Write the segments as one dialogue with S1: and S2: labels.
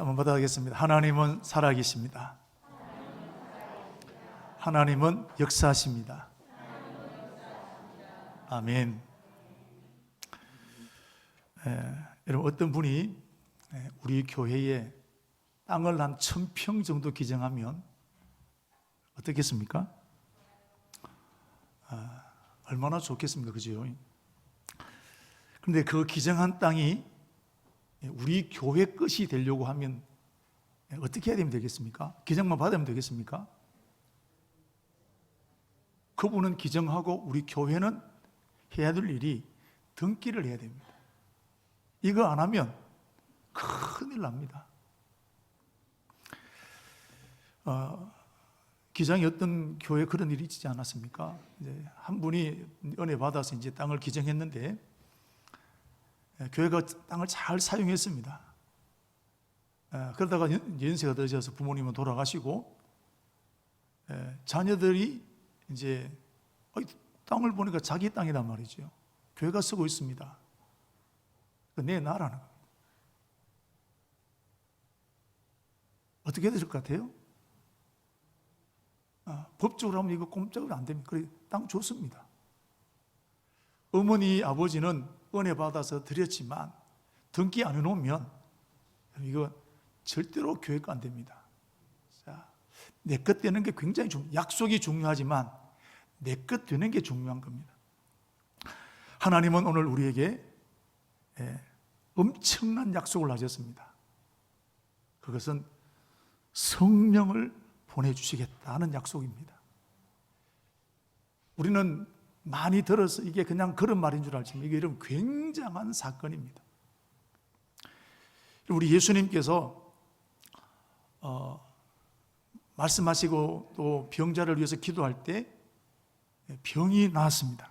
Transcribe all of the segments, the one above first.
S1: 한번 받아가겠습니다. 하나님은 살아계십니다. 하나님은 역사하십니다. 아멘. 여러분, 어떤 분이 우리 교회에 땅을 한 1000평 정도 기증하면 어떻겠습니까? 얼마나 좋겠습니까? 그죠? 그런데 그 기증한 땅이 우리 교회 것이 되려고 하면 어떻게 해야 되면 되겠습니까? 기증만 받으면 되겠습니까? 그분은 기증하고 우리 교회는 해야 될 일이 등기를 해야 됩니다. 이거 안 하면 큰일 납니다. 기장이 어떤 교회 그런 일이 있지 않았습니까? 이제 한 분이 은혜 받아서 이제 땅을 기증했는데 교회가 땅을 잘 사용했습니다. 그러다가 연세가 늦어서 부모님은 돌아가시고 자녀들이 이제 땅을 보니까 자기 땅이란 말이죠. 교회가 쓰고 있습니다. 내 나라는 겁니다. 어떻게 해야 될 것 같아요? 법적으로 하면 이거 꼼짝으로 안 됩니다. 그래, 땅 줬습니다. 어머니, 아버지는 은혜 받아서 드렸지만 등기 안 해놓으면 이거 절대로 교회가 안 됩니다. 내 것 되는 게 굉장히 약속이 중요하지만 내 것 되는 게 중요한 겁니다. 하나님은 오늘 우리에게 엄청난 약속을 하셨습니다. 그것은 성령을 보내주시겠다는 약속입니다. 우리는 많이 들어서 이게 그냥 그런 말인 줄 알지만 이게 이런 굉장한 사건입니다. 우리 예수님께서 말씀하시고 또 병자를 위해서 기도할 때 병이 나았습니다.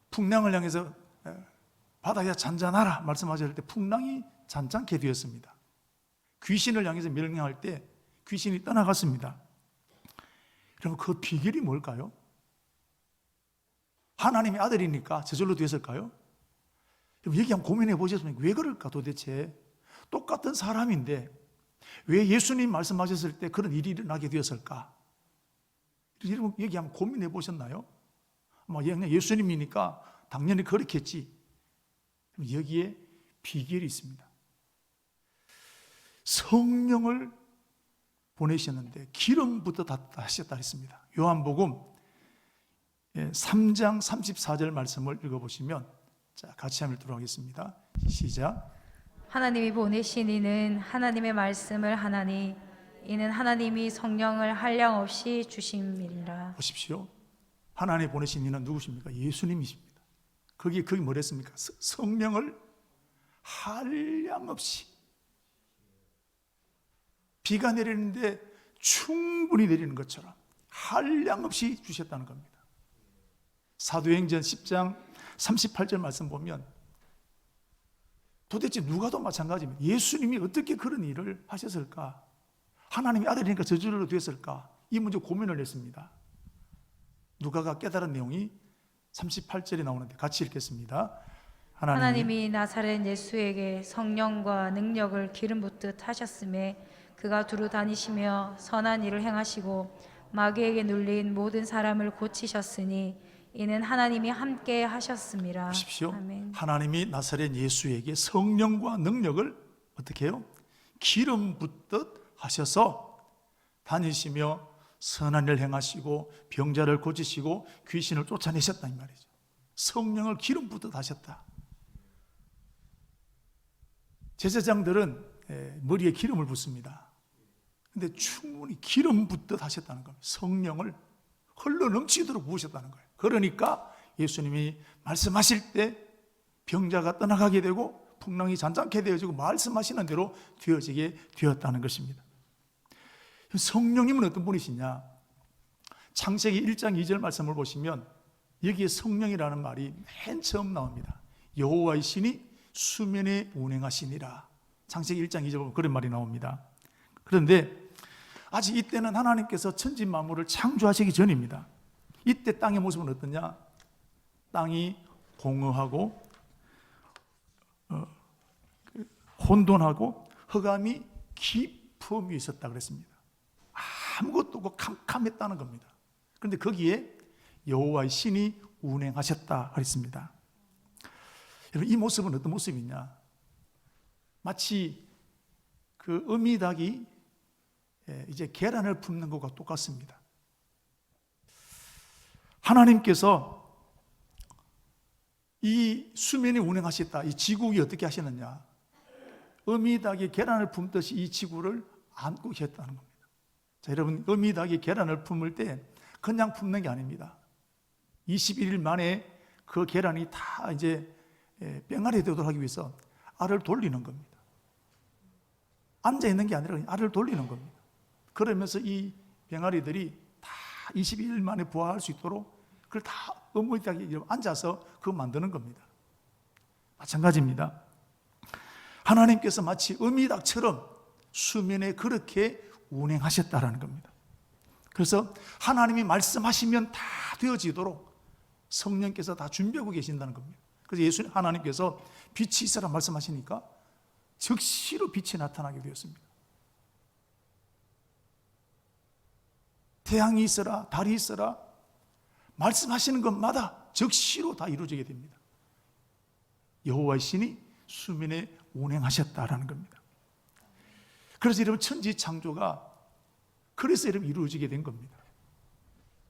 S1: 풍랑을 향해서 바다야 잔잔하라 말씀하실 때 풍랑이 잔잔케 되었습니다. 귀신을 향해서 명령할 때 귀신이 떠나갔습니다. 그럼 그 비결이 뭘까요? 하나님의 아들이니까 저절로 됐을까요? 여기 한번 고민해 보셨습니까? 왜 그럴까 도대체? 똑같은 사람인데 왜 예수님 말씀하셨을 때 그런 일이 일어나게 되었을까? 여러분 여기 한번 고민해 보셨나요? 예수님이니까 당연히 그렇겠지. 여기에 비결이 있습니다. 성령을 보내셨는데 기름부터 다 하셨다 했습니다. 요한복음 3장 34절 말씀을 읽어보시면 같이 한번 읽도록 하겠습니다. 시작.
S2: 하나님이 보내신 이는 하나님의 말씀을 하나니 이는 하나님이 성령을 한량없이 주심이니라.
S1: 보십시오. 하나님 보내신 이는 누구십니까? 예수님이십니다. 거기 뭐랬습니까? 성령을 한량없이, 비가 내리는데 충분히 내리는 것처럼 한량없이 주셨다는 겁니다. 사도행전 10장 38절 말씀 보면 도대체 누가도 마찬가지입니다. 예수님이 어떻게 그런 일을 하셨을까? 하나님의 아들이니까 저절로 됐을까? 이 문제 고민을 했습니다. 누가가 깨달은 내용이 38절에 나오는데 같이 읽겠습니다.
S2: 하나님이 나사렛 예수에게 성령과 능력을 기름 붓듯 하셨음에 그가 두루 다니시며 선한 일을 행하시고 마귀에게 눌린 모든 사람을 고치셨으니 이는 하나님이 함께 하셨음이라.
S1: 보십시오.
S2: 아멘.
S1: 하나님이 나사렛 예수에게 성령과 능력을 어떻게 해요? 기름 붓듯 하셔서 다니시며 선한 일을 행하시고 병자를 고치시고 귀신을 쫓아내셨다 이 말이죠. 성령을 기름 붓듯 하셨다. 제사장들은 머리에 기름을 붓습니다. 근데 충분히 기름 붓듯 하셨다는 겁니다. 성령을 흘러 넘치도록 부으셨다는 거예요. 그러니까 예수님이 말씀하실 때 병자가 떠나가게 되고 풍랑이 잔잔케 되어지고 말씀하시는 대로 되어지게 되었다는 것입니다. 성령님은 어떤 분이시냐? 창세기 1장 2절 말씀을 보시면 여기에 성령이라는 말이 맨 처음 나옵니다. 여호와의 신이 수면에 운행하시니라. 창세기 1장 2절 보면 그런 말이 나옵니다. 그런데 아직 이때는 하나님께서 천지 만물을 창조하시기 전입니다. 이때 땅의 모습은 어떠냐? 땅이 공허하고 혼돈하고 흑암이 깊음 위에 있었다 그랬습니다. 아무것도 없고 캄캄했다는 겁니다. 그런데 거기에 여호와의 신이 운행하셨다 그랬습니다. 여러분, 이 모습은 어떤 모습이냐? 마치 그 어미닭이 이제 계란을 품는 것과 똑같습니다. 하나님께서 이 수면에 운행하셨다. 이 지구에 어떻게 하셨느냐? 어미닭이 계란을 품듯이 이 지구를 안고 계셨다는 겁니다. 자, 여러분, 어미닭이 계란을 품을 때 그냥 품는 게 아닙니다. 21일 만에 그 계란이 다 이제 뺑알이 되도록 하기 위해서 알을 돌리는 겁니다. 앉아 있는 게 아니라 알을 돌리는 겁니다. 그러면서 이 병아리들이 다 22일 만에 부화할 수 있도록 그걸 다 어머니닭이 앉아서 그거 만드는 겁니다. 마찬가지입니다. 하나님께서 마치 어미닭처럼 수면에 그렇게 운행하셨다라는 겁니다. 그래서 하나님이 말씀하시면 다 되어지도록 성령께서 다 준비하고 계신다는 겁니다. 그래서 예수 하나님께서 빛이 있으라 말씀하시니까 즉시로 빛이 나타나게 되었습니다. 태양이 있어라, 달이 있어라, 말씀하시는 것마다 즉시로 다 이루어지게 됩니다. 여호와의 신이 수면에 운행하셨다라는 겁니다. 그래서 여러분, 천지 창조가 그래서 여러분 이루어지게 된 겁니다.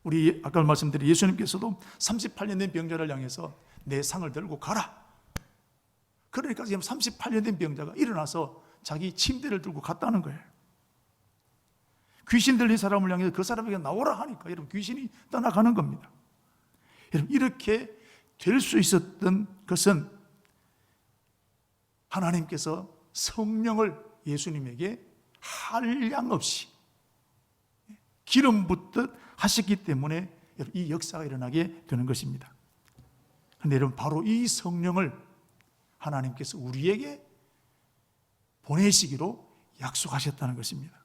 S1: 우리 아까 말씀드린 예수님께서도 38년 된 병자를 향해서 내 상을 들고 가라. 그러니까 지금 38년 된 병자가 일어나서 자기 침대를 들고 갔다는 거예요. 귀신 들린 사람을 향해서 그 사람에게 나오라 하니까 여러분 귀신이 떠나가는 겁니다. 여러분, 이렇게 될 수 있었던 것은 하나님께서 성령을 예수님에게 한량없이 기름 붓듯 하셨기 때문에 이 역사가 일어나게 되는 것입니다. 그런데 여러분, 바로 이 성령을 하나님께서 우리에게 보내시기로 약속하셨다는 것입니다.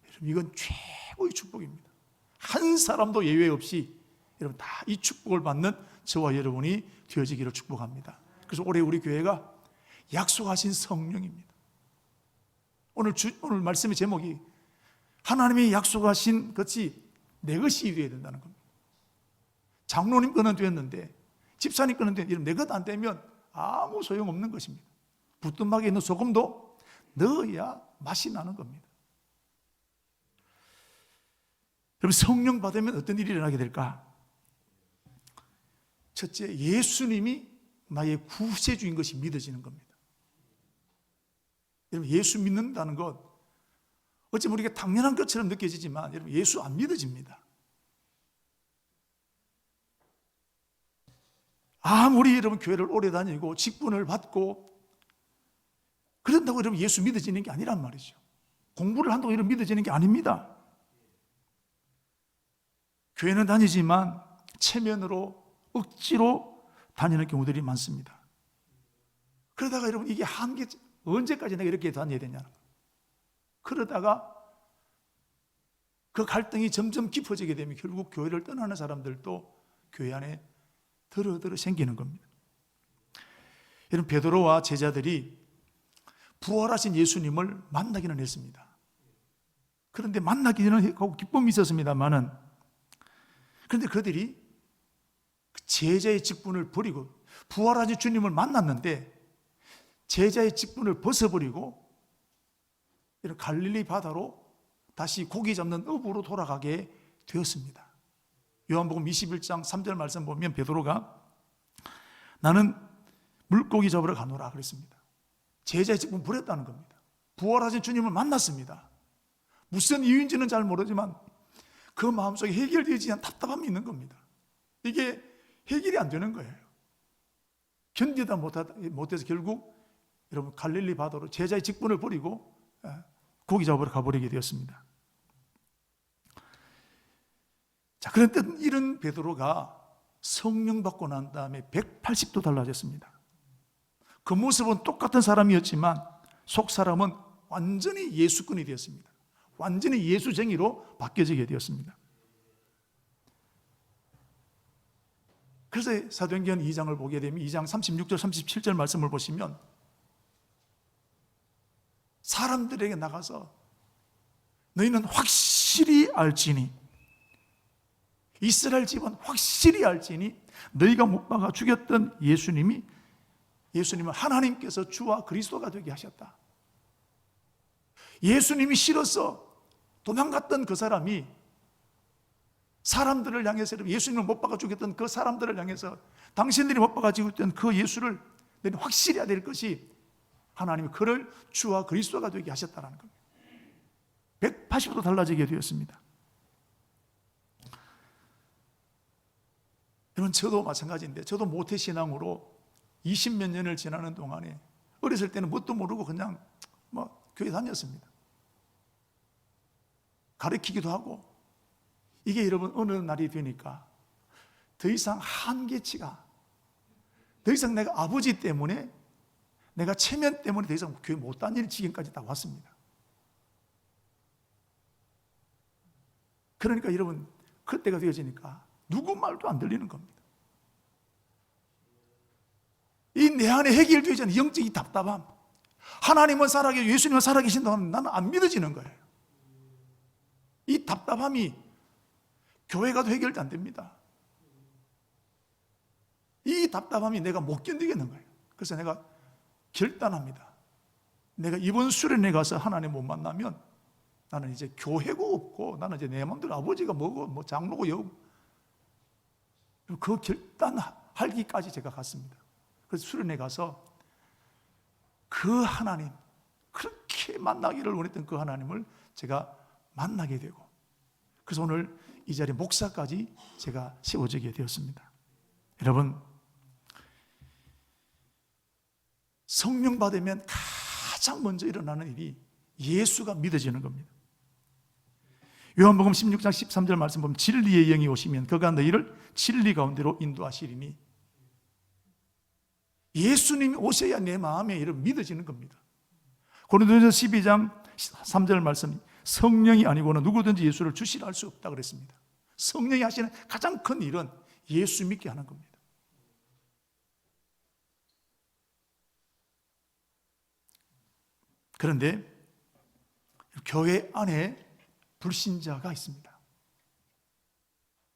S1: 여러분, 이건 최고의 축복입니다. 한 사람도 예외 없이 여러분 다 이 축복을 받는 저와 여러분이 되어지기를 축복합니다. 그래서 올해 우리 교회가 약속하신 성령입니다. 오늘 말씀의 제목이 하나님이 약속하신 것이 내 것이 되어야 된다는 겁니다. 장로님 거는 되었는데 집사님 거는 되었는데 내 것 안 되면 아무 소용없는 것입니다. 부뚜막에 있는 소금도 넣어야 맛이 나는 겁니다. 여러분, 성령 받으면 어떤 일이 일어나게 될까? 첫째, 예수님이 나의 구세주인 것이 믿어지는 겁니다. 여러분, 예수 믿는다는 것 어쩌면 우리가 당연한 것처럼 느껴지지만 여러분, 예수 안 믿어집니다. 아무리 여러분 교회를 오래 다니고 직분을 받고 그런다고 여러분 예수 믿어지는 게 아니란 말이죠. 공부를 한다고 여러분 믿어지는 게 아닙니다. 교회는 다니지만 체면으로 억지로 다니는 경우들이 많습니다. 그러다가 여러분 이게 한계, 언제까지 내가 이렇게 다녀야 되냐는 거예요. 그러다가 그 갈등이 점점 깊어지게 되면 결국 교회를 떠나는 사람들도 교회 안에 더러더러 생기는 겁니다. 여러분, 베드로와 제자들이 부활하신 예수님을 만나기는 했습니다. 그런데 만나기는 하고 기쁨이 있었습니다만은, 그런데 그들이 제자의 직분을 버리고 부활하신 주님을 만났는데 제자의 직분을 벗어버리고 이런 갈릴리 바다로 다시 고기 잡는 어부로 돌아가게 되었습니다. 요한복음 21장 3절 말씀 보면 베드로가 나는 물고기 잡으러 가노라 그랬습니다. 제자의 직분 버렸다는 겁니다. 부활하신 주님을 만났습니다. 무슨 이유인지는 잘 모르지만 그 마음속에 해결되지 않은 답답함이 있는 겁니다. 이게 해결이 안 되는 거예요. 견디다 못해서 결국 여러분 갈릴리 바다로 제자의 직분을 버리고 고기 잡으러 가버리게 되었습니다. 자, 그런데 이런 베드로가 성령 받고 난 다음에 180도 달라졌습니다. 그 모습은 똑같은 사람이었지만 속 사람은 완전히 예수꾼이 되었습니다. 완전히 예수쟁이로 바뀌어지게 되었습니다. 그래서 사도행전 2장을 보게 되면 2장 36절 37절 말씀을 보시면 사람들에게 나가서 너희는 확실히 알지니, 이스라엘 집은 확실히 알지니 너희가 못 박아 죽였던 예수님은 하나님께서 주와 그리스도가 되게 하셨다. 예수님이 싫어서 도망갔던 그 사람이 사람들을 향해서, 예수님을 못 박아 죽였던 그 사람들을 향해서 당신들이 못 박아 죽였던 그 예수를 너희는 확실히 해야 될 것이 하나님이 그를 주와 그리스도가 되게 하셨다는 겁니다. 180도 달라지게 되었습니다. 여러분, 저도 마찬가지인데, 저도 모태신앙으로 20몇 년을 지나는 동안에 어렸을 때는 뭣도 모르고 그냥 교회 다녔습니다. 가르치기도 하고. 이게 여러분 어느 날이 되니까 더 이상 한계치가, 더 이상 내가 아버지 때문에, 내가 체면 때문에 더 이상 교회 못 다닐 지경까지 다 왔습니다. 그러니까 여러분, 그때가 되어지니까 누구 말도 안 들리는 겁니다. 이 내 안에 해결되지 않은 영적인 답답함, 하나님은 살아계시고 예수님은 살아계신다면 나는 안 믿어지는 거예요. 이 답답함이 교회가도 해결도 안 됩니다. 이 답답함이 내가 못 견디겠는 거예요. 그래서 내가 결단합니다. 내가 이번 수련회 가서 하나님 못 만나면 나는 이제 교회고 없고, 나는 이제 내 마음대로 아버지가 뭐고 장로고 여고, 그 결단하기까지 제가 갔습니다. 그래서 수련회 가서 그 하나님, 그렇게 만나기를 원했던 그 하나님을 제가 만나게 되고, 그래서 오늘 이 자리에 목사까지 제가 세워지게 되었습니다. 여러분, 성령 받으면 가장 먼저 일어나는 일이 예수가 믿어지는 겁니다. 요한복음 16장 13절 말씀 보면 진리의 영이 오시면 그가 너희를 진리 가운데로 인도하시리니, 예수님이 오셔야 내 마음에 이런 믿어지는 겁니다. 고린도전서 12장 3절 말씀, 성령이 아니고는 누구든지 예수를 주시라 할 수 없다 그랬습니다. 성령이 하시는 가장 큰 일은 예수 믿게 하는 겁니다. 그런데 교회 안에 불신자가 있습니다.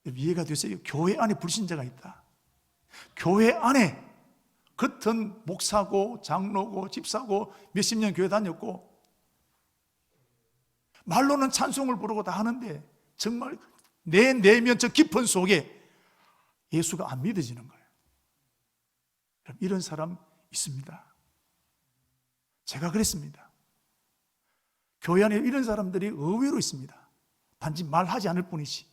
S1: 이해가 되세요? 교회 안에 불신자가 있다. 교회 안에 겉은 목사고 장로고 집사고 몇십 년 교회 다녔고 말로는 찬송을 부르고 다 하는데 정말 내 내면 저 깊은 속에 예수가 안 믿어지는 거예요. 이런 사람 있습니다. 제가 그랬습니다. 교회 안에 이런 사람들이 의외로 있습니다. 단지 말하지 않을 뿐이지.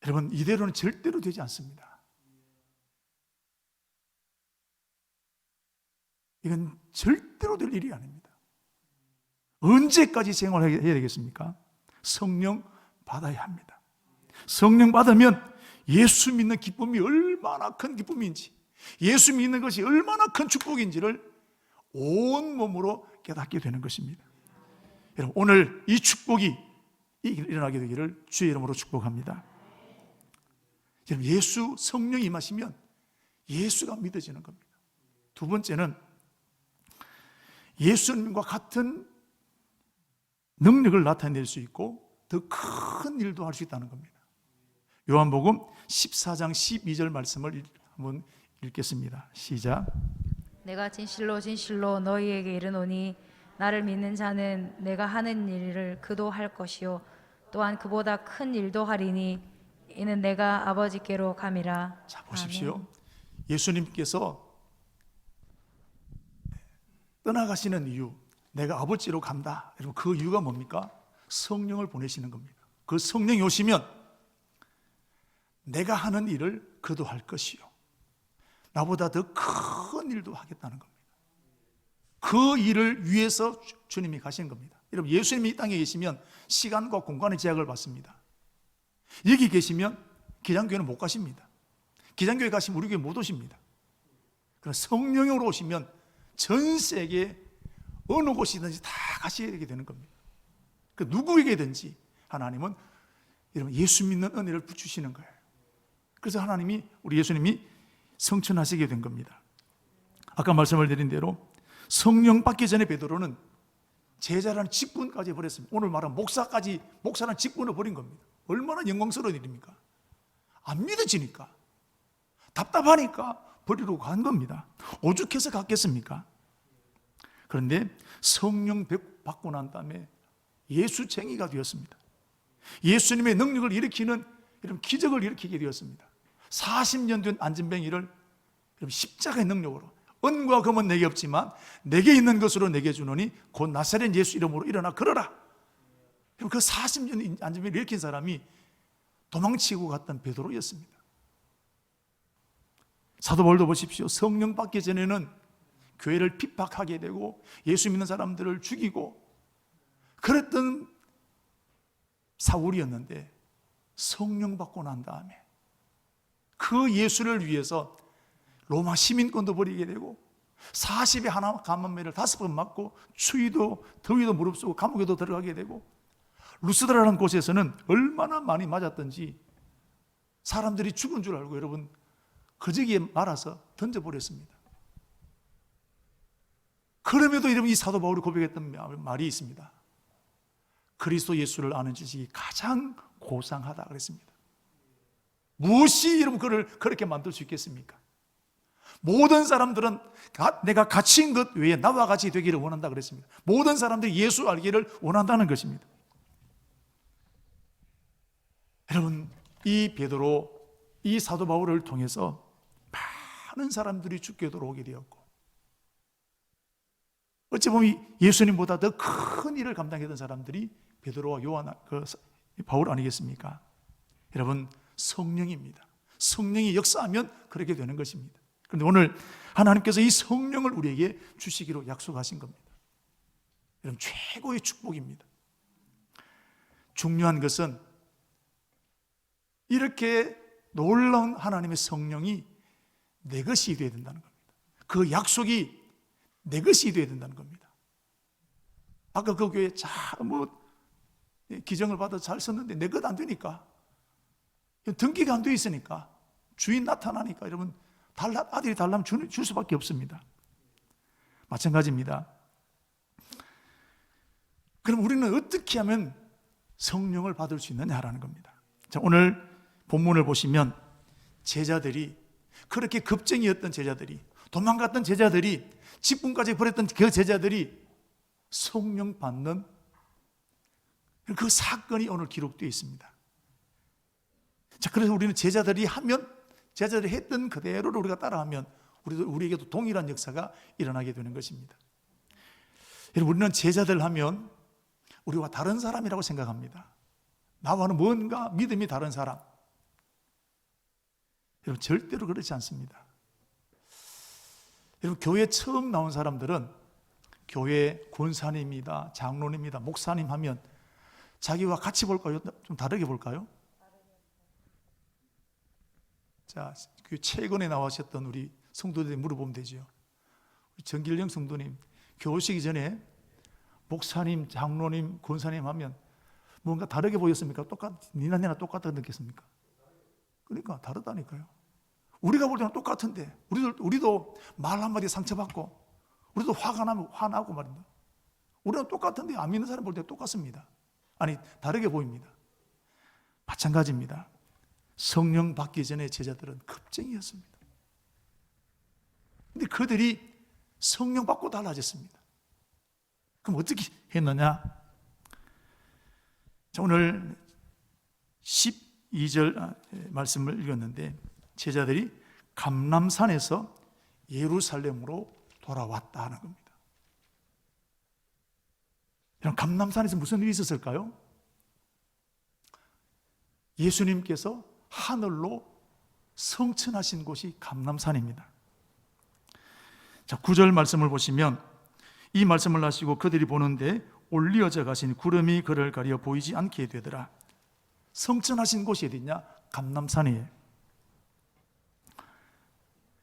S1: 여러분, 이대로는 절대로 되지 않습니다. 이건 절대로 될 일이 아닙니다. 언제까지 생활해야 되겠습니까? 성령 받아야 합니다. 성령 받으면 예수 믿는 기쁨이 얼마나 큰 기쁨인지, 예수 믿는 것이 얼마나 큰 축복인지를 온 몸으로 깨닫게 되는 것입니다. 여러분, 오늘 이 축복이 일어나게 되기를 주의 이름으로 축복합니다. 여러분, 예수 성령이 임하시면 예수가 믿어지는 겁니다. 두 번째는 예수님과 같은 능력을 나타낼 수 있고 더 큰 일도 할 수 있다는 겁니다. 요한복음 14장 12절 말씀을 한번 읽겠습니다. 시작.
S2: 내가 진실로 진실로 너희에게 이르노니 나를 믿는 자는 내가 하는 일을 그도 할 것이요 또한 그보다 큰 일도 하리니 이는 내가 아버지께로 감이라.
S1: 자, 보십시오.
S2: 아멘.
S1: 예수님께서 떠나가시는 이유, 내가 아버지로 간다. 여러분, 그 이유가 뭡니까? 성령을 보내시는 겁니다. 그 성령이 오시면 내가 하는 일을 그도 할 것이요 나보다 더 큰 일도 하겠다는 겁니다. 그 일을 위해서 주님이 가신 겁니다. 여러분, 예수님이 이 땅에 계시면 시간과 공간의 제약을 받습니다. 여기 계시면 기장교회는 못 가십니다. 기장교회 가시면 우리 교회 못 오십니다. 그러나 성령으로 오시면 전 세계 어느 곳이든지 다 가시게 되는 겁니다. 그 누구에게든지 하나님은 여러분 예수 믿는 은혜를 주시는 거예요. 그래서 하나님이, 우리 예수님이 성천하시게 된 겁니다. 아까 말씀을 드린 대로 성령 받기 전에 베드로는 제자라는 직분까지 버렸습니다. 오늘 말하면 목사라는 직분을 버린 겁니다. 얼마나 영광스러운 일입니까? 안 믿어지니까, 답답하니까 버리러 간 겁니다. 오죽해서 갔겠습니까? 그런데 성령 받고 난 다음에 예수쟁이가 되었습니다. 예수님의 능력을 일으키는 이런 기적을 일으키게 되었습니다. 40년 된 안진뱅이를 십자가의 능력으로, 은과 금은 내게 없지만 내게 있는 것으로 내게 주노니 곧 나사렛 예수 이름으로 일어나 걸어라. 그 40년 안진뱅이를 일으킨 사람이 도망치고 갔던 베드로였습니다. 사도 바울도 보십시오. 성령 받기 전에는 교회를 핍박하게 되고 예수 믿는 사람들을 죽이고 그랬던 사울이었는데, 성령 받고 난 다음에 그 예수를 위해서 로마 시민권도 버리게 되고 40에 하나 감염매를 5번 맞고 추위도 더위도 무릅쓰고 감옥에도 들어가게 되고, 루스드라라는 곳에서는 얼마나 많이 맞았던지 사람들이 죽은 줄 알고 여러분 거저기에 말아서 던져버렸습니다. 그럼에도 여러분 이 사도 바울이 고백했던 말이 있습니다. 그리스도 예수를 아는 지식이 가장 고상하다 그랬습니다. 무엇이 여러분 그를 그렇게 만들 수 있겠습니까? 모든 사람들은 내가 갇힌 것 외에 나와 같이 되기를 원한다 그랬습니다. 모든 사람들이 예수 알기를 원한다는 것입니다. 여러분, 이 베드로, 이 사도 바울을 통해서 많은 사람들이 죽게 돌아오게 되었고, 어찌 보면 예수님보다 더 큰 일을 감당했던 사람들이 베드로와 바울 아니겠습니까? 여러분, 성령입니다. 성령이 역사하면 그렇게 되는 것입니다. 그런데 오늘 하나님께서 이 성령을 우리에게 주시기로 약속하신 겁니다. 여러분, 최고의 축복입니다. 중요한 것은 이렇게 놀라운 하나님의 성령이 내 것이 되어야 된다는 겁니다. 그 약속이 내 것이 되어야 된다는 겁니다. 아까 그 교회 기정을 받아 잘 썼는데 내 것 안 되니까, 등기가 안 돼 있으니까, 주인 나타나니까 여러분 아들이 달라면 줄 수밖에 없습니다. 마찬가지입니다. 그럼 우리는 어떻게 하면 성령을 받을 수 있느냐라는 겁니다. 자, 오늘 본문을 보시면 제자들이, 그렇게 급쟁이였던 제자들이, 도망갔던 제자들이, 직분까지 버렸던 그 제자들이 성령 받는 그 사건이 오늘 기록되어 있습니다. 자, 그래서 우리는 제자들이 했던 그대로를 우리가 따라하면 우리에게도 동일한 역사가 일어나게 되는 것입니다. 여러분, 우리는 제자들 하면 우리와 다른 사람이라고 생각합니다. 나와는 뭔가 믿음이 다른 사람. 여러분, 절대로 그렇지 않습니다. 여러분, 교회 처음 나온 사람들은 교회 권사님이다, 장로님이다, 목사님 하면 자기와 같이 볼까요? 좀 다르게 볼까요? 자, 그 최근에 나오셨던 우리 성도들이 물어보면 되죠. 정길영 성도님, 교우시기 전에 목사님, 장로님, 권사님 하면 뭔가 다르게 보였습니까? 니나 똑같다 느꼈습니까? 그러니까 다르다니까요. 우리가 볼 때는 똑같은데 우리도 말 한마디에 상처받고 우리도 화가 나면 화나고 말입니다. 우리는 똑같은데 안 믿는 사람 볼 때 똑같습니다. 아니, 다르게 보입니다. 마찬가지입니다. 성령 받기 전에 제자들은 급쟁이였습니다. 근데 그들이 성령 받고 달라졌습니다. 그럼 어떻게 했느냐? 자, 오늘 12절 말씀을 읽었는데, 제자들이 감람산에서 예루살렘으로 돌아왔다 는 겁니다. 그럼 감람산에서 무슨 일이 있었을까요? 예수님께서 하늘로 성천하신 곳이 감람산입니다. 자, 9절 말씀을 보시면, 이 말씀을 하시고 그들이 보는데 올리어져 가신 구름이 그를 가려 보이지 않게 되더라. 성천하신 곳이 어디냐? 감람산이에요.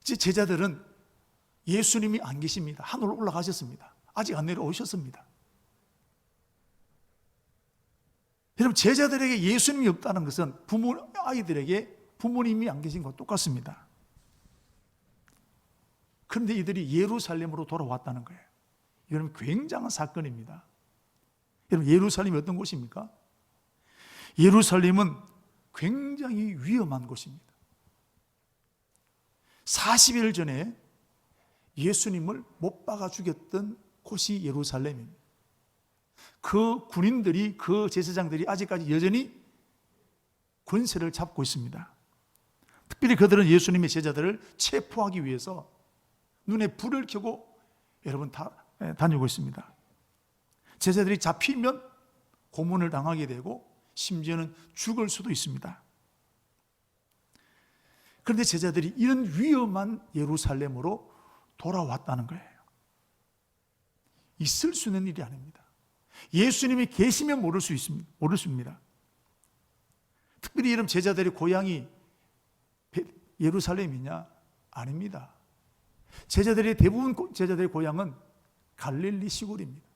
S1: 제자들은 예수님이 안 계십니다. 하늘로 올라가셨습니다. 아직 안 내려오셨습니다. 여러분, 제자들에게 예수님이 없다는 것은 아이들에게 부모님이 안 계신 것과 똑같습니다. 그런데 이들이 예루살렘으로 돌아왔다는 거예요. 여러분, 굉장한 사건입니다. 여러분, 예루살렘이 어떤 곳입니까? 예루살렘은 굉장히 위험한 곳입니다. 40일 전에 예수님을 못 박아 죽였던 곳이 예루살렘입니다. 그 군인들이, 그 제사장들이 아직까지 여전히 권세를 잡고 있습니다. 특별히 그들은 예수님의 제자들을 체포하기 위해서 눈에 불을 켜고 여러분 다니고 있습니다. 제자들이 잡히면 고문을 당하게 되고 심지어는 죽을 수도 있습니다. 그런데 제자들이 이런 위험한 예루살렘으로 돌아왔다는 거예요. 있을 수 있는 일이 아닙니다. 예수님이 계시면 모를 수 있습니다. 특별히 이런 제자들의 고향이 예루살렘이냐? 아닙니다. 대부분 제자들의 고향은 갈릴리 시골입니다.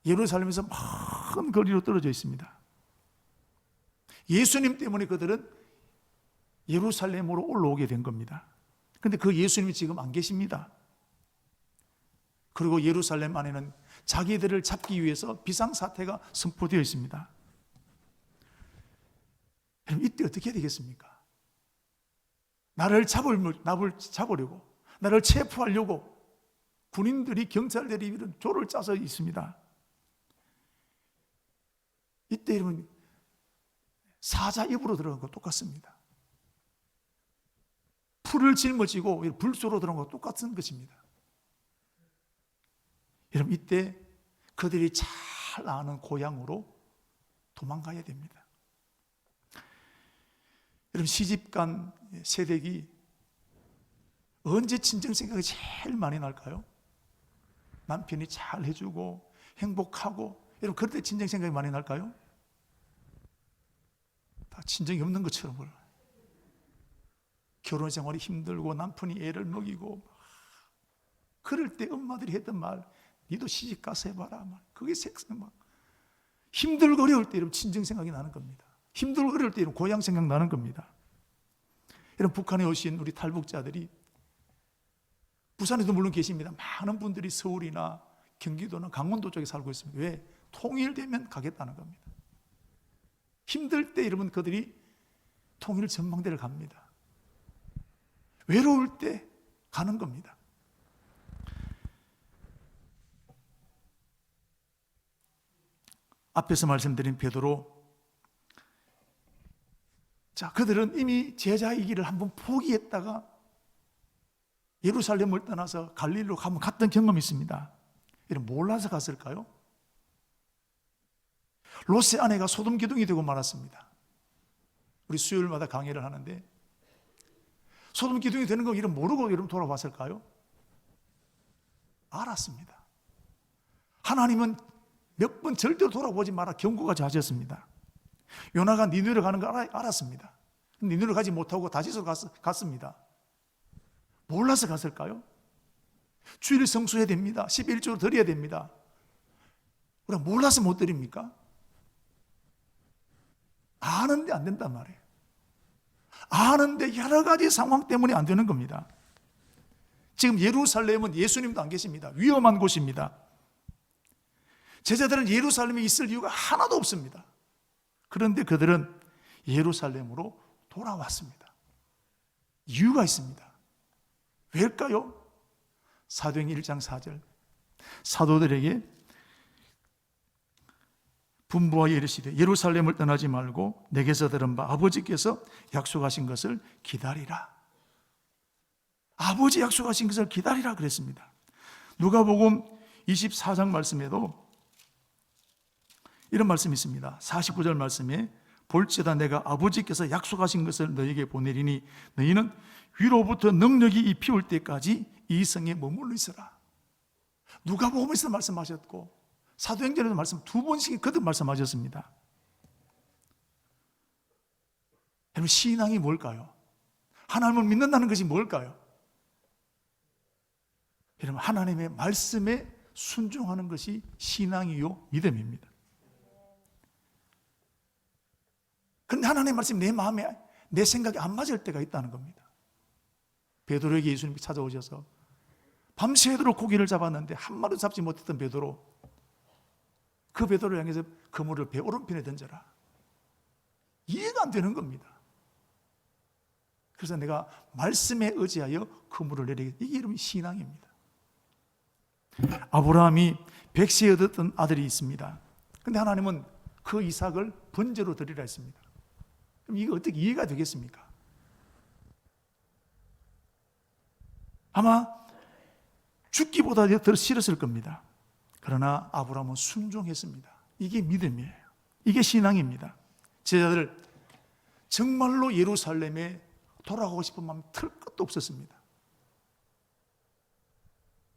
S1: 예루살렘에서 먼 거리로 떨어져 있습니다. 예수님 때문에 그들은 예루살렘으로 올라오게 된 겁니다. 그런데 그 예수님이 지금 안 계십니다. 그리고 예루살렘 안에는 자기들을 잡기 위해서 비상사태가 선포되어 있습니다. 이때 어떻게 해야 되겠습니까? 나를 잡으려고, 나를 체포하려고 군인들이, 경찰들이 이런 조를 짜서 있습니다. 이때 여러분, 사자 입으로 들어간 거 똑같습니다. 풀을 짊어지고 불쏘로 들어간 거 똑같은 것입니다. 여러분, 이때 그들이 잘 아는 고향으로 도망가야 됩니다. 여러분, 시집간 세대기 언제 친정 생각이 제일 많이 날까요? 남편이 잘 해주고 행복하고, 여러분 그럴 때 친정 생각이 많이 날까요? 다 친정이 없는 것처럼 몰라요. 결혼 생활이 힘들고 남편이 애를 먹이고, 그럴 때 엄마들이 했던 말, 니도 시집 가서 해봐라. 그게 막 힘들고 어려울 때 여러분 친정 생각이 나는 겁니다. 힘들고 어려울 때 여러분 고향 생각 나는 겁니다. 여러분, 북한에 오신 우리 탈북자들이 부산에도 물론 계십니다. 많은 분들이 서울이나 경기도나 강원도 쪽에 살고 있습니다. 왜? 통일되면 가겠다는 겁니다. 힘들 때 여러분 그들이 통일 전망대를 갑니다. 외로울 때 가는 겁니다. 앞에서 말씀드린 베드로, 자, 그들은 이미 제자의 길을 한번 포기했다가 예루살렘을 떠나서 갈릴리로 한번 갔던 경험이 있습니다. 이런 몰라서 갔을까요? 롯의 아내가 소돔 기둥이 되고 말았습니다. 우리 수요일마다 강의를 하는데 소돔 기둥이 되는 거 이런 모르고 여러분 돌아왔을까요? 알았습니다. 하나님은 몇 번 절대로 돌아보지 마라 경고까지 하셨습니다. 요나가 니느웨로 가는 거 알았습니다. 니느웨로 가지 못하고 다시서 갔습니다. 몰라서 갔을까요? 주일 성수해야 됩니다. 11조를 드려야 됩니다. 우리가 몰라서 못 드립니까? 아는데 안 된단 말이에요. 아는데 여러 가지 상황 때문에 안 되는 겁니다. 지금 예루살렘은 예수님도 안 계십니다. 위험한 곳입니다. 제자들은 예루살렘에 있을 이유가 하나도 없습니다. 그런데 그들은 예루살렘으로 돌아왔습니다. 이유가 있습니다. 왜일까요? 사도행전 1장 4절, 사도들에게 분부하여 이르시되 예루살렘을 떠나지 말고 내게서 들은 바 아버지께서 약속하신 것을 기다리라. 아버지 약속하신 것을 기다리라 그랬습니다. 누가복음 24장 말씀에도 이런 말씀이 있습니다. 49절 말씀에 볼지어다 내가 아버지께서 약속하신 것을 너희에게 보내리니 너희는 위로부터 능력이 입히올 때까지 이 성에 머물러 있어라. 누가복음에서 말씀하셨고 사도행전에도 말씀 두 번씩 거듭 말씀하셨습니다. 여러분, 신앙이 뭘까요? 하나님을 믿는다는 것이 뭘까요? 여러분, 하나님의 말씀에 순종하는 것이 신앙이요 믿음입니다. 그런데 하나님의 말씀이 내 마음에, 내 생각에 안 맞을 때가 있다는 겁니다. 베드로에게 예수님이 찾아오셔서 밤새도록 고기를 잡았는데 한 마리도 잡지 못했던 베드로, 그 베드로를 향해서 그물을 배 오른편에 던져라. 이해가 안 되는 겁니다. 그래서 내가 말씀에 의지하여 그물을 내리겠다. 이게 이름이 신앙입니다. 아브라함이 백세에 얻었던 아들이 있습니다. 근데 하나님은 그 이삭을 번제로 드리라 했습니다. 그럼 이게 어떻게 이해가 되겠습니까? 아마 죽기보다 더 싫었을 겁니다. 그러나 아브라함은 순종했습니다. 이게 믿음이에요. 이게 신앙입니다. 제자들 정말로 예루살렘에 돌아가고 싶은 마음이 털 것도 없었습니다.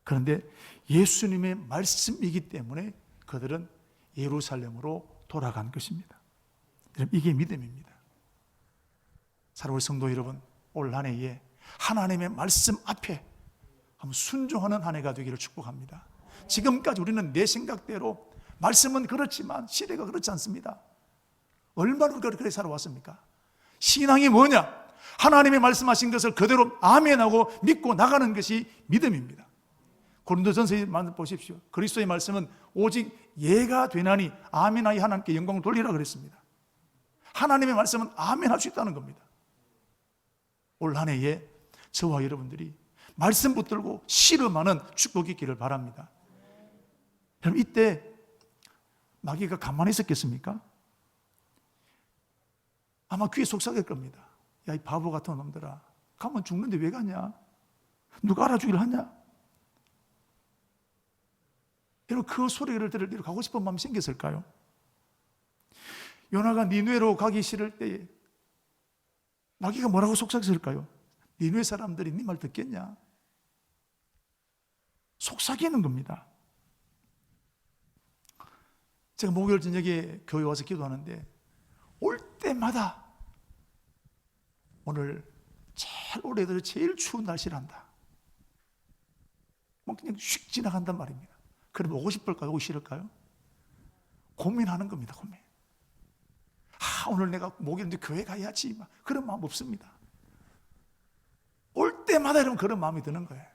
S1: 그런데 예수님의 말씀이기 때문에 그들은 예루살렘으로 돌아간 것입니다. 이게 믿음입니다. 사랑하는 성도 여러분, 올 한 해에 하나님의 말씀 앞에 한번 순종하는 한 해가 되기를 축복합니다. 지금까지 우리는 내 생각대로, 말씀은 그렇지만 시대가 그렇지 않습니다. 얼마나 우리가 그렇게 살아왔습니까? 신앙이 뭐냐? 하나님의 말씀하신 것을 그대로 아멘하고 믿고 나가는 것이 믿음입니다. 고린도전서에 보십시오. 그리스도의 말씀은 오직 예가 되나니 아멘하여 하나님께 영광을 돌리라 그랬습니다. 하나님의 말씀은 아멘할 수 있다는 겁니다. 올 한 해에 저와 여러분들이 말씀 붙들고 실험하는 축복이 있기를 바랍니다. 여러분, 이때 마귀가 가만히 있었겠습니까? 아마 귀에 속삭일 겁니다. 야, 이 바보 같은 놈들아, 가면 죽는데 왜 가냐? 누가 알아주기를 하냐? 여러분, 그 소리를 들으러 가고 싶은 마음이 생겼을까요? 요나가 니느웨로 가기 싫을 때에 마귀가 뭐라고 속삭였을까요? 니느웨 사람들이 네 말 듣겠냐? 속삭이는 겁니다. 제가 목요일 저녁에 교회 와서 기도하는데 올 때마다 오늘 올해 들어 제일 추운 날씨란다. 뭐 그냥 휙 지나간단 말입니다. 그럼 오고 싶을까요? 오기 싫을까요? 고민하는 겁니다. 고민. 오늘 내가 목요일인데 교회 가야지. 그런 마음 없습니다. 올 때마다 이러면 그런 마음이 드는 거예요.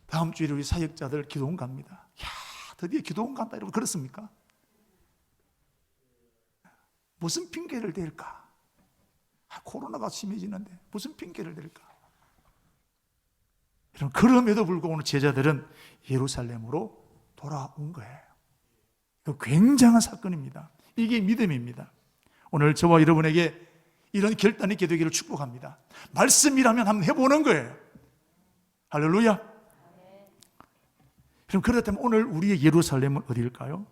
S1: 다음 주일에 우리 사역자들 기도원 갑니다. 야, 드디어 기도원 간다. 여러분, 그렇습니까? 무슨 핑계를 댈까? 코로나가 심해지는데 무슨 핑계를 댈까? 여러분, 그럼에도 불구하고 오늘 제자들은 예루살렘으로 돌아온 거예요. 이거 굉장한 사건입니다. 이게 믿음입니다. 오늘 저와 여러분에게 이런 결단이 있게 되기를 축복합니다. 말씀이라면 한번 해보는 거예요. 할렐루야. 그럼 그렇다면 오늘 우리의 예루살렘은 어디일까요?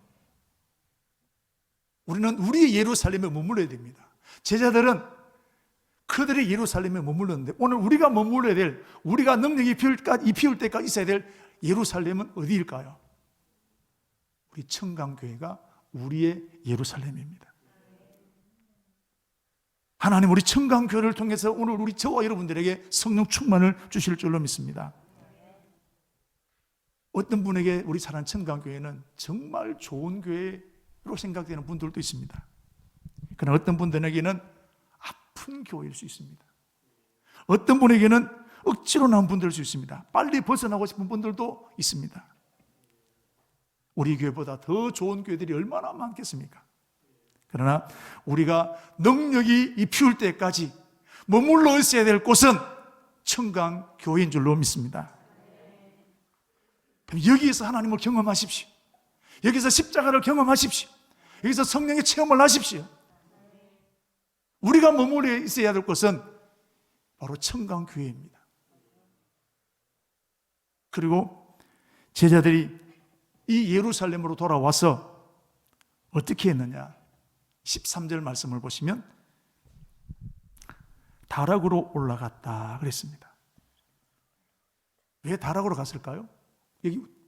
S1: 우리는 우리의 예루살렘에 머물러야 됩니다. 제자들은 그들의 예루살렘에 머물렀는데 오늘 우리가 머물러야 될, 우리가 능력이 피울 때까지 있어야 될 예루살렘은 어디일까요? 우리 청강교회가 우리의 예루살렘입니다. 하나님, 우리 청강교회를 통해서 오늘 우리 저와 여러분들에게 성령 충만을 주실 줄로 믿습니다. 어떤 분에게 우리 사랑하는 청강교회는 정말 좋은 교회로 생각되는 분들도 있습니다. 그러나 어떤 분들에게는 아픈 교회일 수 있습니다. 어떤 분에게는 억지로 나온 분들일 수 있습니다. 빨리 벗어나고 싶은 분들도 있습니다. 우리 교회보다 더 좋은 교회들이 얼마나 많겠습니까? 그러나 우리가 능력이 피울 때까지 머물러 있어야 될 곳은 청강교회인 줄로 믿습니다. 여기에서 하나님을 경험하십시오. 여기서 십자가를 경험하십시오. 여기서 성령의 체험을 하십시오. 우리가 머물러 있어야 될 곳은 바로 청강교회입니다. 그리고 제자들이 이 예루살렘으로 돌아와서 어떻게 했느냐? 13절 말씀을 보시면 다락으로 올라갔다 그랬습니다. 왜 다락으로 갔을까요?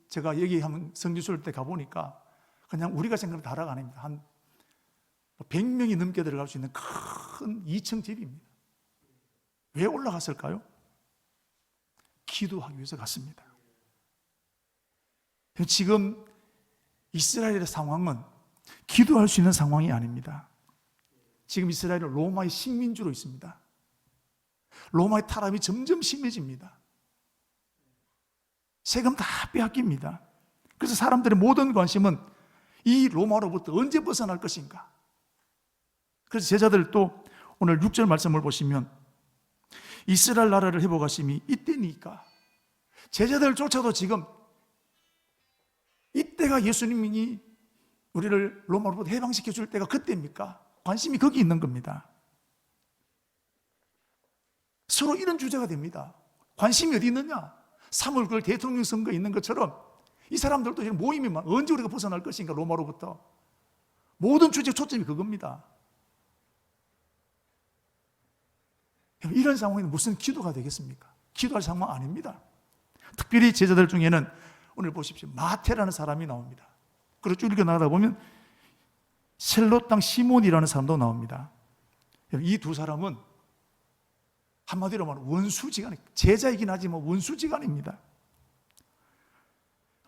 S1: 제가 여기 한번 성지순례 때 가보니까 그냥 우리가 생각하는 다락 아닙니다. 한 100명이 넘게 들어갈 수 있는 큰 2층 집입니다. 왜 올라갔을까요? 기도하기 위해서 갔습니다. 지금 이스라엘의 상황은 기도할 수 있는 상황이 아닙니다. 지금 이스라엘은 로마의 식민지로 있습니다. 로마의 타락이 점점 심해집니다. 세금 다 빼앗깁니다. 그래서 사람들의 모든 관심은 이 로마로부터 언제 벗어날 것인가. 그래서 제자들도 오늘 6절 말씀을 보시면 이스라엘 나라를 회복하심이 이때니까, 제자들조차도 지금 이때가 예수님이 우리를 로마로부터 해방시켜 줄 때가 그때입니까? 관심이 거기 있는 겁니다. 서로 이런 주제가 됩니다. 관심이 어디 있느냐? 3월 9일 대통령 선거에 있는 것처럼 이 사람들도 지금 모임이만 언제 우리가 벗어날 것인가, 로마로부터. 모든 주제 초점이 그겁니다. 이런 상황에는 무슨 기도가 되겠습니까? 기도할 상황 아닙니다. 특별히 제자들 중에는 오늘 보십시오. 마태라는 사람이 나옵니다. 그리고 쭉 읽어 나가다 보면 셀롯 땅 시몬이라는 사람도 나옵니다. 이 두 사람은 한마디로 말하면 원수지간, 제자이긴 하지만 원수지간입니다.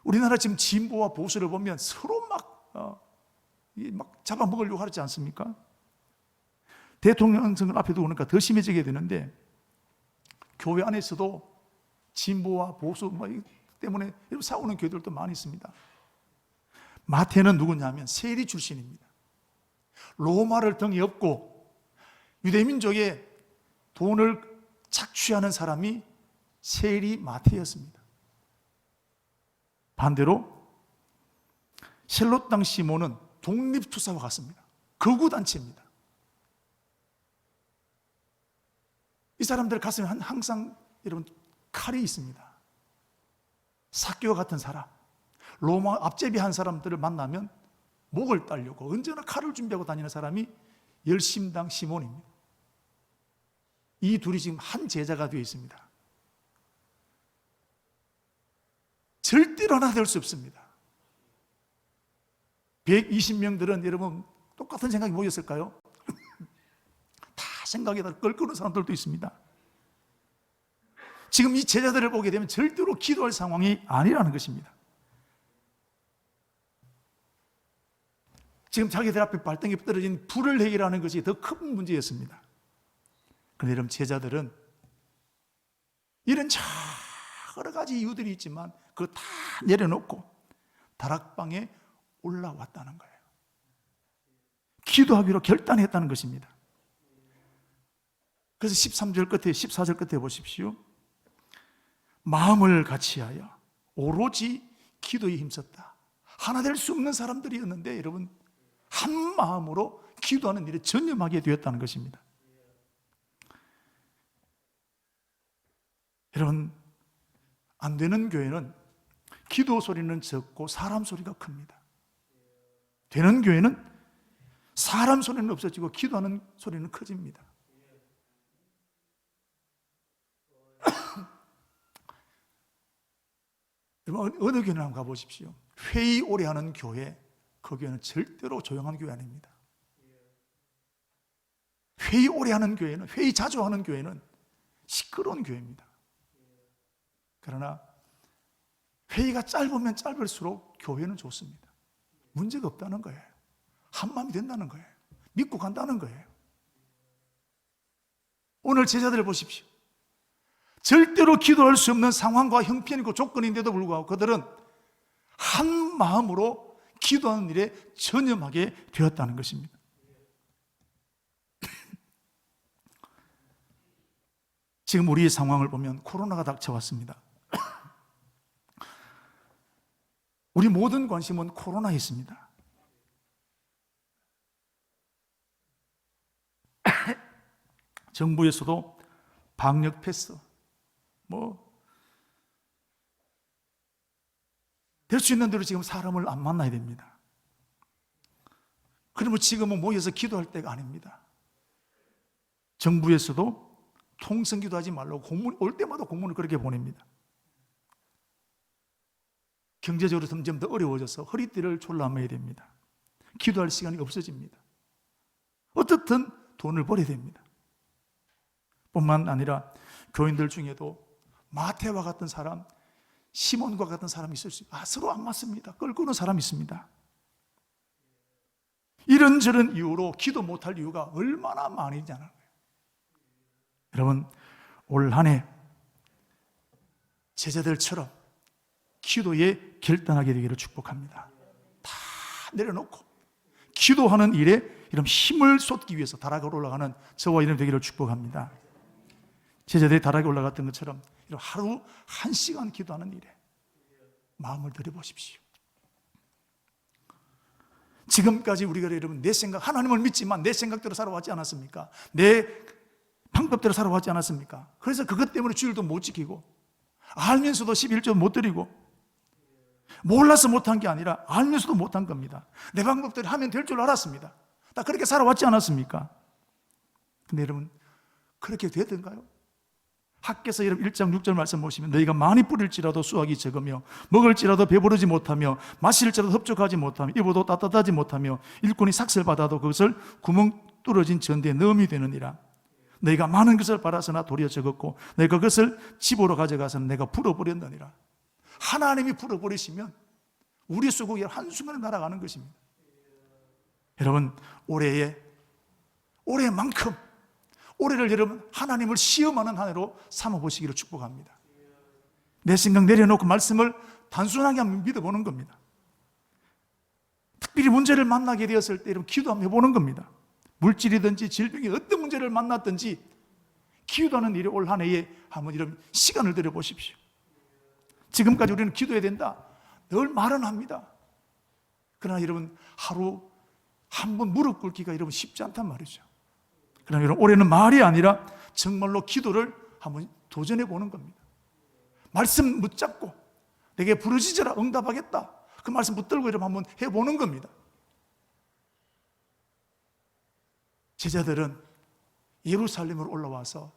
S1: 우리나라 지금 진보와 보수를 보면 서로 막 잡아먹으려고 하지 않습니까? 대통령 선거 앞에 두고 그러니까 더 심해지게 되는데, 교회 안에서도 진보와 보수 때문에 싸우는 교회들도 많이 있습니다. 마태는 누구냐면 세리 출신입니다. 로마를 등에 업고 유대민족의 돈을 착취하는 사람이 세리 마태였습니다. 반대로 셀롯 땅 시몬은 독립투사와 같습니다. 거구단체입니다. 이 사람들 가슴에 항상 여러분 칼이 있습니다. 삭개와 같은 사람, 로마 앞제비한 사람들을 만나면 목을 따려고 언제나 칼을 준비하고 다니는 사람이 열심당 시몬입니다. 이 둘이 지금 한 제자가 되어 있습니다. 절대로 하나 될 수 없습니다. 120명들은 여러분 똑같은 생각이 뭐였을까요? 다 생각에다 끌끄는 사람들도 있습니다. 지금 이 제자들을 보게 되면 절대로 기도할 상황이 아니라는 것입니다. 지금 자기들 앞에 발등에 떨어진 불을 해결하는 것이 더 큰 문제였습니다. 그런데 여러분, 제자들은 이런 여러 가지 이유들이 있지만 그거 다 내려놓고 다락방에 올라왔다는 거예요. 기도하기로 결단했다는 것입니다. 그래서 13절 끝에 14절 끝에 보십시오. 마음을 같이하여 오로지 기도에 힘썼다. 하나 될 수 없는 사람들이었는데 여러분, 한 마음으로 기도하는 일에 전념하게 되었다는 것입니다. 여러분, 안 되는 교회는 기도 소리는 적고 사람 소리가 큽니다. 되는 교회는 사람 소리는 없어지고 기도하는 소리는 커집니다. 여러분, 어느 교회나 한번 가보십시오. 회의 오래 하는 교회, 그 교회는 절대로 조용한 교회 아닙니다. 회의 오래 하는 교회는, 회의 자주 하는 교회는 시끄러운 교회입니다. 그러나 회의가 짧으면 짧을수록 교회는 좋습니다. 문제가 없다는 거예요. 한마음이 된다는 거예요. 믿고 간다는 거예요. 오늘 제자들을 보십시오. 절대로 기도할 수 없는 상황과 형편이고 조건인데도 불구하고 그들은 한 마음으로 기도하는 일에 전념하게 되었다는 것입니다. 지금 우리의 상황을 보면 코로나가 닥쳐왔습니다. 우리 모든 관심은 코로나에 있습니다. 정부에서도 방역 패스, 될 수 있는 대로 지금 사람을 안 만나야 됩니다. 그러면 지금은 모여서 기도할 때가 아닙니다. 정부에서도 통성기도 하지 말라고 올 때마다 공문을 그렇게 보냅니다. 경제적으로 점점 더 어려워져서 허리띠를 졸라매야 됩니다. 기도할 시간이 없어집니다. 어떻든 돈을 벌어야 됩니다. 뿐만 아니라 교인들 중에도 마태와 같은 사람, 시몬과 같은 사람이 있을 수 있어요. 서로 안 맞습니다. 끌고는 사람이 있습니다. 이런저런 이유로 기도 못할 이유가 얼마나 많이냐는 거예요. 여러분, 올 한 해 제자들처럼 기도에 결단하게 되기를 축복합니다. 다 내려놓고 기도하는 일에 이런 힘을 쏟기 위해서 다락으로 올라가는 저와 여러분 되기를 축복합니다. 제자들이 다락에 올라갔던 것처럼 이런 하루 1시간 기도하는 일에 마음을 들여보십시오. 지금까지 우리가 여러분 내 생각, 하나님을 믿지만 내 생각대로 살아왔지 않았습니까? 내 방법대로 살아왔지 않았습니까? 그래서 그것 때문에 주일도 못 지키고 알면서도 11조 못 드리고 몰라서 못한 게 아니라 알면서도 못한 겁니다. 내 방법대로 하면 될 줄 알았습니다. 다 그렇게 살아왔지 않았습니까? 근데 여러분 그렇게 되던가요? 학개서 여러분 1장 6절 말씀 보시면 너희가 많이 뿌릴지라도 수확이 적으며 먹을지라도 배부르지 못하며 마실지라도 흡족하지 못하며 입어도 따뜻하지 못하며 일꾼이 삭슬 받아도 그것을 구멍 뚫어진 전대에 넣음이 되느니라. 너희가 많은 것을 받아서나 도리어 적었고 너희가 그것을 집으로 가져가서는 내가 불어버렸느니라. 하나님이 불어버리시면 우리 수국이 한순간에 날아가는 것입니다. 여러분 올해만큼 올해를 여러분 하나님을 시험하는 한 해로 삼아보시기를 축복합니다. 내 생각 내려놓고 말씀을 단순하게 한번 믿어보는 겁니다. 특별히 문제를 만나게 되었을 때 여러분 기도 한번 해보는 겁니다. 물질이든지 질병이 어떤 문제를 만났든지 기도하는 일이 올 한 해에 한번 이런 시간을 들여보십시오. 지금까지 우리는 기도해야 된다 늘 말은 합니다. 그러나 여러분 하루 한 번 무릎 꿇기가 여러분 쉽지 않단 말이죠. 그러나 여러분 올해는 말이 아니라 정말로 기도를 한번 도전해 보는 겁니다. 말씀 붙잡고 내게 부르짖으라 응답하겠다 그 말씀 붙들고 여러분 한번 해보는 겁니다. 제자들은 예루살렘으로 올라와서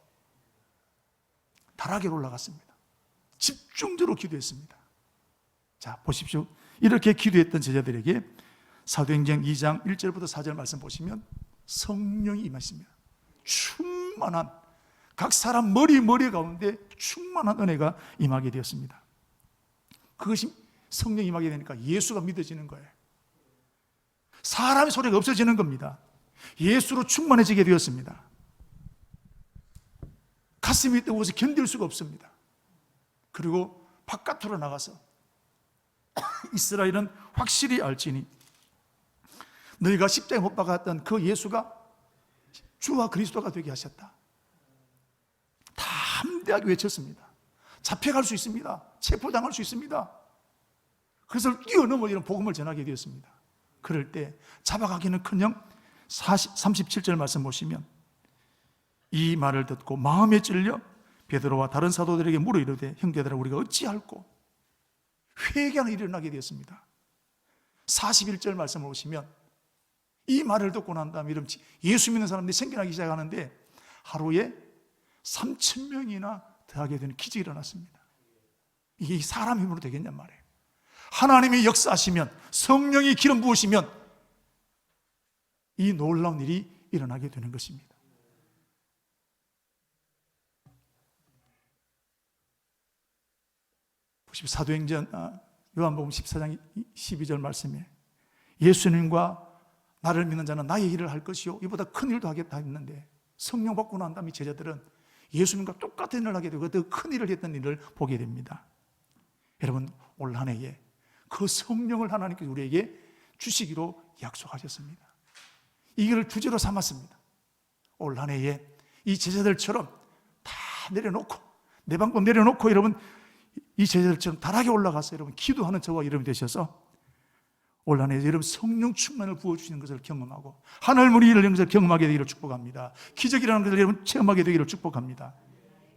S1: 다락에 올라갔습니다. 집중적으로 기도했습니다. 자 보십시오. 이렇게 기도했던 제자들에게 사도행전 2장 1절부터 4절 말씀 보시면 성령이 임하십니다. 충만한 각 사람 머리 가운데 충만한 은혜가 임하게 되었습니다. 그것이 성령이 임하게 되니까 예수가 믿어지는 거예요. 사람의 소리가 없어지는 겁니다. 예수로 충만해지게 되었습니다. 가슴이 뜨거워서 견딜 수가 없습니다. 그리고 바깥으로 나가서 이스라엘은 확실히 알지니 너희가 십자가에 못 박았던 그 예수가 주와 그리스도가 되게 하셨다. 담대하게 외쳤습니다. 잡혀갈 수 있습니다. 체포당할 수 있습니다. 그래서 뛰어넘어 이런 복음을 전하게 되었습니다. 그럴 때 잡아가기는커녕 37절 말씀 보시면 이 말을 듣고 마음에 찔려 베드로와 다른 사도들에게 물어 이르되 형제들아 우리가 어찌할꼬 회개하는 일이 일어나게 되었습니다. 41절 말씀을 보시면 이 말을 듣고 난 다음에 이런 예수 믿는 사람들이 생겨나기 시작하는데 하루에 3,000명이나 더하게 되는 기적이 일어났습니다. 이게 사람 힘으로 되겠냔 말이에요. 하나님이 역사하시면 성령이 기름 부으시면 이 놀라운 일이 일어나게 되는 것입니다. 사도행전 요한복음 14장 12절 말씀에 예수님과 나를 믿는 자는 나의 일을 할 것이요 이보다 큰 일도 하겠다 했는데 성령 받고 난 다음에 제자들은 예수님과 똑같은 일을 하게 되고 더 큰 일을 했던 일을 보게 됩니다. 여러분 올 한 해에 그 성령을 하나님께서 우리에게 주시기로 약속하셨습니다. 이걸 주제로 삼았습니다. 올 한 해에 이 제자들처럼 다 내려놓고 내 방법 내려놓고 여러분 이 제자들처럼 다락에 올라가서 여러분 기도하는 저와 여러분 되셔서 올 한 해 여러분 성령 충만을 부어주시는 것을 경험하고 하늘문이 열리는 것을 경험하게 되기를 축복합니다. 기적이라는 것을 여러분 체험하게 되기를 축복합니다.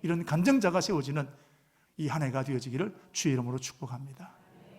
S1: 이런 간증자가 세워지는 이 한 해가 되어지기를 주의 이름으로 축복합니다.